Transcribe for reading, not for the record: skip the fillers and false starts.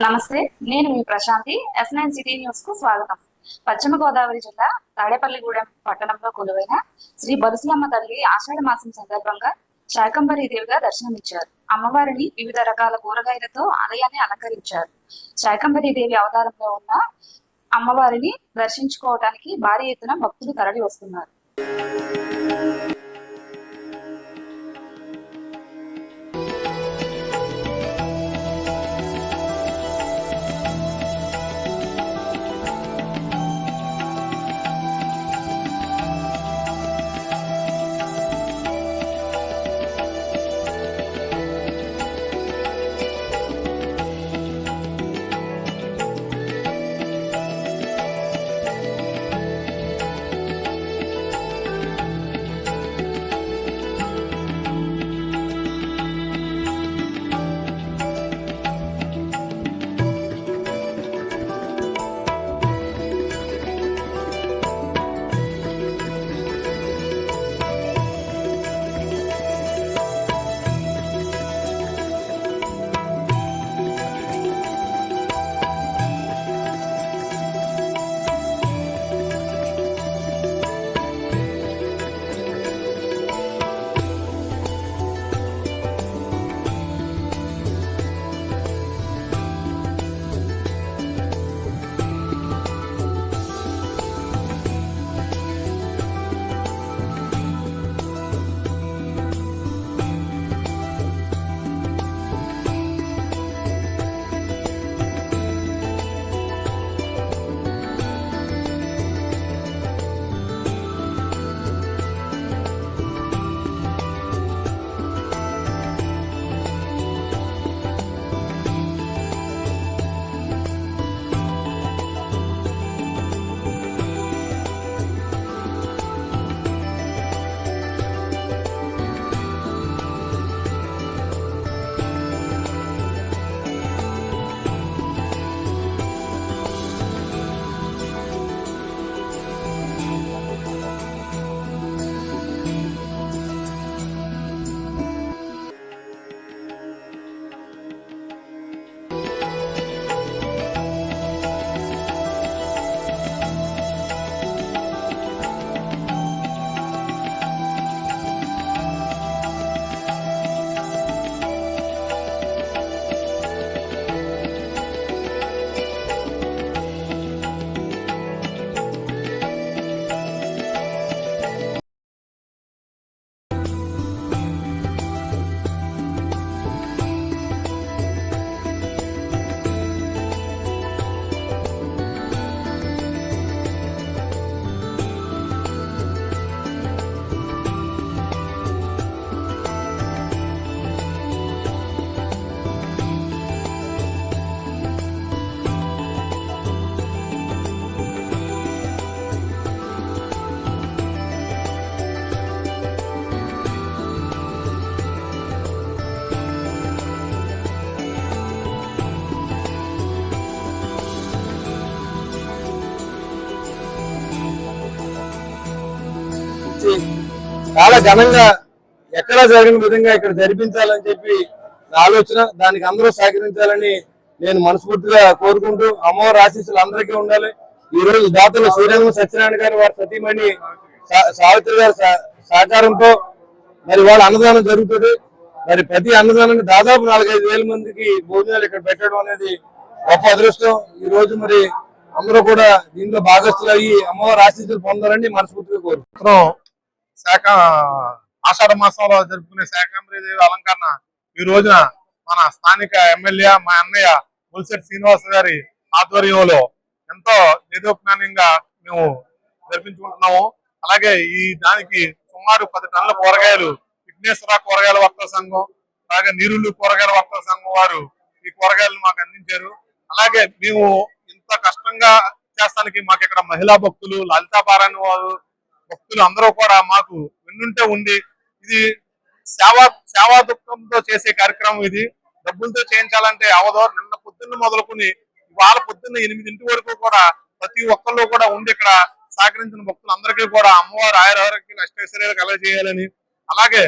నమస్తే, నేను మీ Prashanti. S9 city news కు స్వాగతం. పశ్చిమ గోదావరి జిల్లా తాడేపల్లిగూడెం పట్టణంలో కొలువైన శ్రీ బలుసులమ్మ తల్లి ఆషాఢ మాసం సందర్భంగా శాకంబరీ దేవిగా దర్శనమిచ్చారు. అమ్మవారిని వివిధ రకాల కూరగాయలతో ఆలయాన్ని అలంకరించారు. శాకంబరీ దేవి అవతారంలో ఉన్న అమ్మవారిని దర్శించుకోవడానికి భారీ ఎత్తున భక్తులు తరలి వస్తున్నారు. చాలా ఘనంగా ఎక్కడా జరిగిన విధంగా ఇక్కడ జరిపించాలని చెప్పి ఆలోచన. దానికి అందరూ సహకరించాలని నేను మనస్ఫూర్తిగా కోరుకుంటూ అమ్మవారి ఆశీస్సులు అందరికీ ఉండాలి. ఈ రోజు దాతలు శ్రీరంగం సత్యనారాయణ గారి వారి సతీమణి సావిత్రి గారి సహకారంతో మరి వాళ్ళ అన్నదానం జరుగుతుంది. మరి ప్రతి అన్నదానాన్ని దాదాపు 4-5 వేల మందికి భోజనాలు ఇక్కడ పెట్టడం అనేది గొప్ప అదృష్టం. ఈ రోజు మరి అందరూ కూడా దీంట్లో భాగస్తులు అయ్యి అమ్మవారి ఆశీస్సులు పొందాలని మనస్ఫూర్తిగా కోరుకుంటున్నాం. ఆషాఢ మాసంలో జరుపుకునే శాకంబరీ దేవి అలంకరణ ఈ రోజున మన స్థానిక ఎమ్మెల్యే మా అన్నయ్య ముల్శెట్టి శ్రీనివాస్ గారి ఆధ్వర్యంలో ఎంతో దేదోప్నానంగా మేము జరిపించుకుంటున్నాము. అలాగే ఈ దానికి సుమారు 10 టన్నుల కూరగాయలు విఘ్నేశ్వర కూరగాయల వర్తక సంఘం, అలాగే నీరుల్లి కూరగాయల వర్తక సంఘం వారు ఈ కూరగాయలను మాకు అందించారు. అలాగే మేము ఇంత కష్టంగా చేస్తానికి మాకు ఇక్కడ మహిళా భక్తులు, లలితాపారాయణ వారు భక్తులు అందరూ కూడా మాకు వెన్నుంటే ఉండి ఇది సేవా దుఃఖంతో చేసే కార్యక్రమం. ఇది డబ్బులతో చేయించాలంటే అవదో. నిన్న పొద్దున్న మొదలుకుని ఇవాళ పొద్దున్న 8 వరకు కూడా ప్రతి ఒక్కళ్ళు కూడా ఉండి ఇక్కడ సహకరించిన భక్తులందరికీ కూడా అమ్మవారు ఆయురారోగ్యాలు అష్టైశ్వర్యాలు కలగజేయాలని, అలాగే